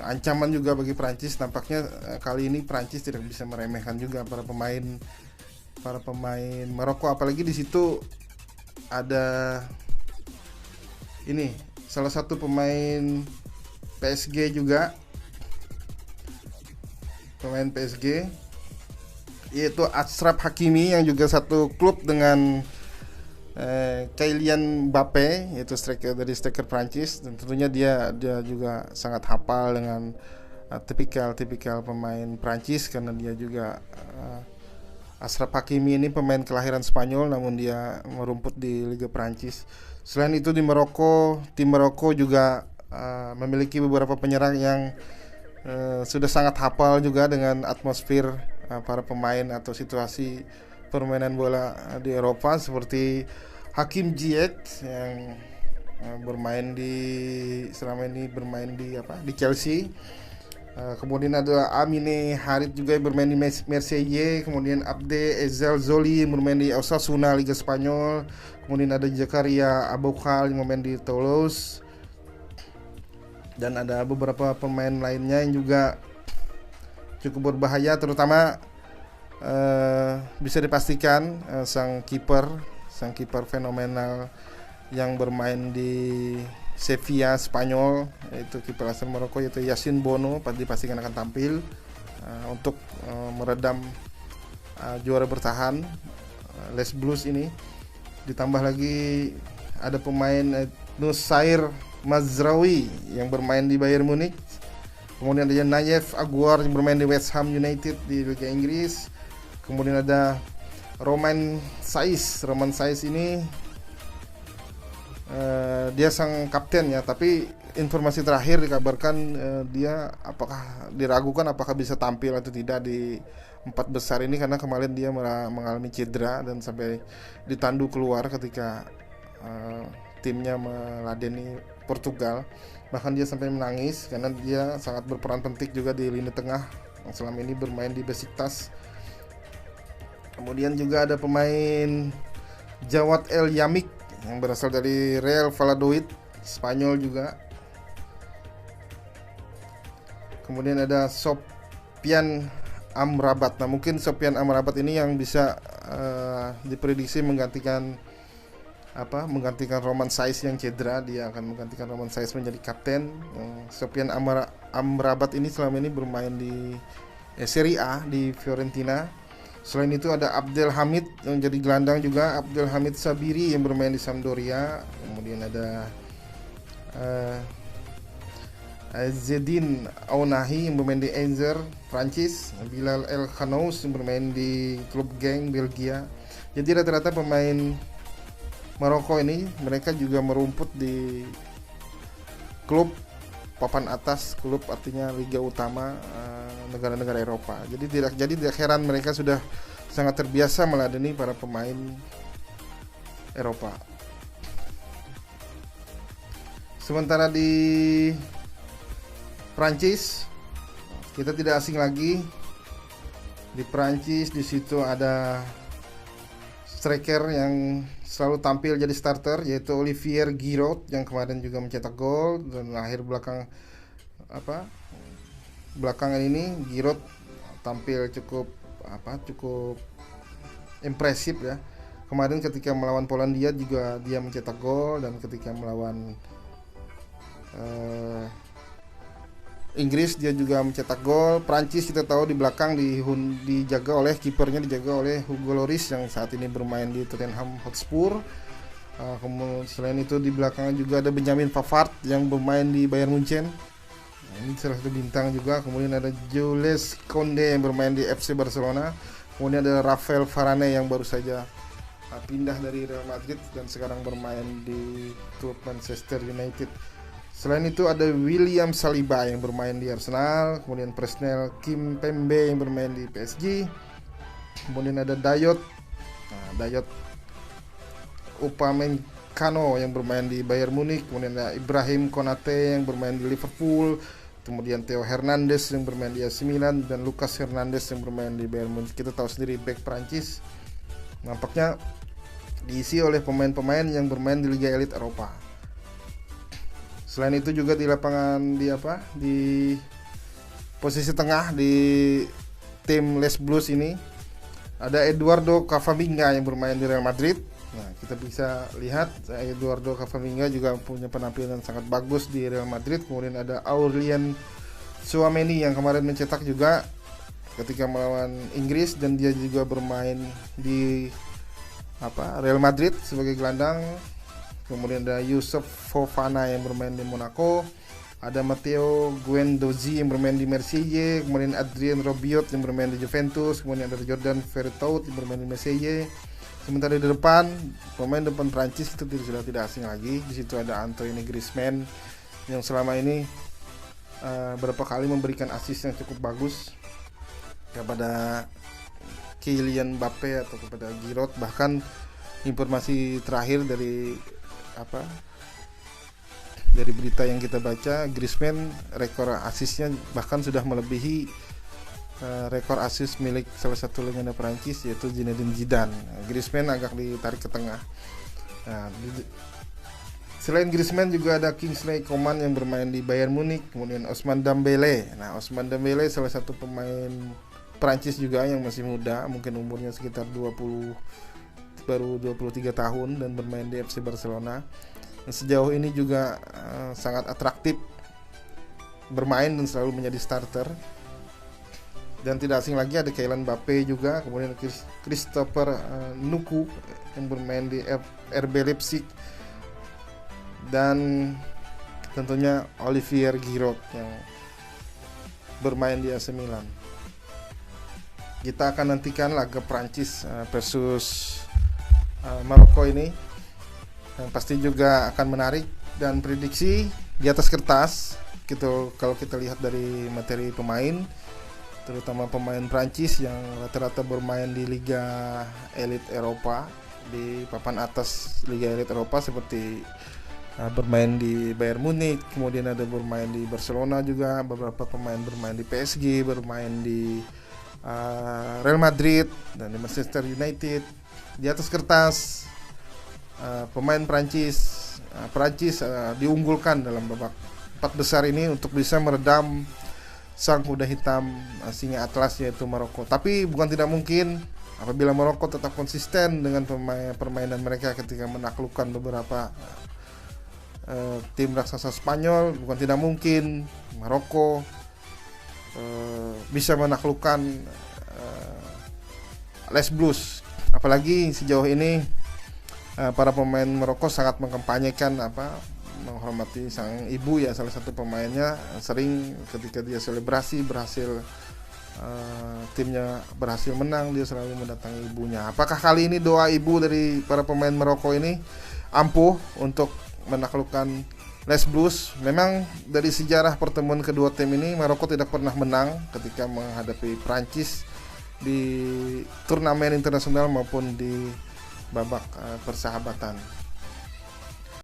ancaman juga bagi Prancis. Nampaknya kali ini Prancis tidak bisa meremehkan juga para pemain Maroko, apalagi di situ ada ini salah satu pemain PSG juga, pemain PSG yaitu Achraf Hakimi yang juga satu klub dengan Kylian Mbappe, yaitu striker Prancis, dan tentunya dia juga sangat hafal dengan tipikal pemain Prancis karena dia juga Achraf Hakimi ini pemain kelahiran Spanyol namun dia merumput di Liga Prancis. Selain itu di Maroko, tim Maroko juga memiliki beberapa penyerang yang sudah sangat hafal juga dengan atmosfer para pemain atau situasi permainan bola di Eropa, seperti Hakim Ziyech yang selama ini bermain di Chelsea. Kemudian ada Amine Harit juga yang bermain di Marseille. Kemudian Abde Ezel Zoli yang bermain di Osasuna Liga Spanyol. Kemudian ada Zakaria Aboukal yang bermain di Toulouse. Dan ada beberapa pemain lainnya yang juga cukup berbahaya, terutama bisa dipastikan sang kiper fenomenal yang bermain di Sevilla Spanyol, yaitu kiper asal Maroko, yaitu Yassine Bono, dipastikan akan tampil untuk meredam juara bertahan Les Blues ini. Ditambah lagi ada pemain Nusair Mazraoui yang bermain di Bayern Munich. Kemudian ada Nayef Aguar yang bermain di West Ham United di Liga Inggris. Kemudian ada Romain Saiz ini dia sang kapten ya, tapi informasi terakhir dikabarkan dia diragukan apakah bisa tampil atau tidak di 4 besar ini, karena kemarin dia mengalami cedera dan sampai ditandu keluar ketika timnya meladeni Portugal. Bahkan dia sampai menangis karena dia sangat berperan penting juga di lini tengah yang selama ini bermain di Besiktas. Kemudian juga ada pemain Jawad El Yamik yang berasal dari Real Valladolid, Spanyol juga. Kemudian ada Sofyan Amrabat. Nah, mungkin Sofyan Amrabat ini yang bisa diprediksi menggantikan Romain Saiz yang cedera. Dia akan menggantikan Romain Saiz menjadi kapten. Sofyan Amrabat ini selama ini bermain di Serie A di Fiorentina. Selain itu ada Abdel Hamid yang jadi gelandang juga, Abdel Hamid Sabiri yang bermain di Sampdoria. Kemudian ada Zedine Ounahi yang bermain di Angers, Prancis. Bilal El Khanous yang bermain di klub Genk, Belgia. Jadi rata-rata pemain Maroko ini mereka juga merumput di klub papan atas, klub artinya liga utama negara-negara Eropa. Jadi tidak heran mereka sudah sangat terbiasa meladeni para pemain Eropa. Sementara di Prancis, kita tidak asing lagi. Di Prancis di situ ada striker yang selalu tampil jadi starter, yaitu Olivier Giroud yang kemarin juga mencetak gol, dan belakangan ini Giroud tampil cukup impresif ya. Kemarin ketika melawan Polandia juga dia mencetak gol, dan ketika melawan Inggris dia juga mencetak gol. Prancis kita tahu di belakang dijaga oleh Hugo Lloris yang saat ini bermain di Tottenham Hotspur. Kemudian selain itu di belakang juga ada Benjamin Pavard yang bermain di Bayern Munchen. Ini salah satu bintang juga. Kemudian ada Jules Koundé yang bermain di FC Barcelona. Kemudian ada Rafael Varane yang baru saja pindah dari Real Madrid dan sekarang bermain di klub Manchester United. Selain itu ada William Saliba yang bermain di Arsenal. Kemudian Presnel Kimpembe yang bermain di PSG. Kemudian ada Dayot Upamecano yang bermain di Bayern Munich. Kemudian ada Ibrahim Konate yang bermain di Liverpool. Kemudian Theo Hernandez yang bermain di AC Milan, dan Lucas Hernandez yang bermain di Bayern Munich. Kita tahu sendiri back Prancis nampaknya diisi oleh pemain-pemain yang bermain di Liga Elit Eropa. Selain itu juga di lapangan di posisi tengah di tim Les Blues ini ada Eduardo Camavinga yang bermain di Real Madrid. Nah, kita bisa lihat Eduardo Camavinga juga punya penampilan sangat bagus di Real Madrid. Kemudian ada Aurelien Tchouameni yang kemarin mencetak juga ketika melawan Inggris, dan dia juga bermain di Real Madrid sebagai gelandang. Kemudian ada Youssouf Fofana yang bermain di Monaco. Ada Matteo Guendouzi yang bermain di Marseille, kemudian Adrien Rabiot yang bermain di Juventus, kemudian ada Jordan Verretou yang bermain di Marseille. Sementara di depan, pemain depan Prancis itu sudah tidak asing lagi. Di situ ada Antoine Griezmann yang selama ini berapa kali memberikan assist yang cukup bagus kepada Kylian Mbappe atau kepada Giroud. Bahkan informasi terakhir dari berita yang kita baca, Griezmann rekor asisnya bahkan sudah melebihi rekor asis milik salah satu legenda Prancis, yaitu Zinedine Zidane. Griezmann agak ditarik ke tengah. Nah, selain Griezmann juga ada Kingsley Coman yang bermain di Bayern Munich, kemudian Ousmane Dembélé. Nah, Ousmane Dembélé salah satu pemain Prancis juga yang masih muda, mungkin umurnya sekitar baru 23 tahun dan bermain di FC Barcelona. Sejauh ini juga sangat atraktif bermain dan selalu menjadi starter. Dan tidak asing lagi ada Kylian Mbappe juga, kemudian Christopher Nkunku yang bermain di RB Leipzig, dan tentunya Olivier Giroud yang bermain di AC Milan. Kita akan nantikan laga Prancis versus Maroko ini, yang pasti juga akan menarik, dan prediksi di atas kertas gitu. Kalau kita lihat dari materi pemain, terutama pemain Prancis yang rata-rata bermain di Liga Elit Eropa, di papan atas Liga Elit Eropa, seperti bermain di Bayern Munich, kemudian ada bermain di Barcelona juga, beberapa pemain bermain di PSG, bermain di Real Madrid dan di Manchester United. Di atas kertas pemain Prancis diunggulkan dalam babak 4 besar ini untuk bisa meredam sang kuda hitam singa Atlas, yaitu Maroko. Tapi bukan tidak mungkin apabila Maroko tetap konsisten dengan permainan mereka ketika menaklukkan beberapa tim raksasa Spanyol, bukan tidak mungkin Maroko bisa menaklukkan Les Blues. Apalagi sejauh ini para pemain Maroko sangat mengkampanyekan menghormati sang ibu, ya salah satu pemainnya sering ketika dia selebrasi timnya berhasil menang, dia selalu mendatangi ibunya. Apakah kali ini doa ibu dari para pemain Maroko ini ampuh untuk menaklukkan Les Blues? Memang dari sejarah pertemuan kedua tim ini, Maroko tidak pernah menang ketika menghadapi Prancis di turnamen internasional maupun di babak persahabatan.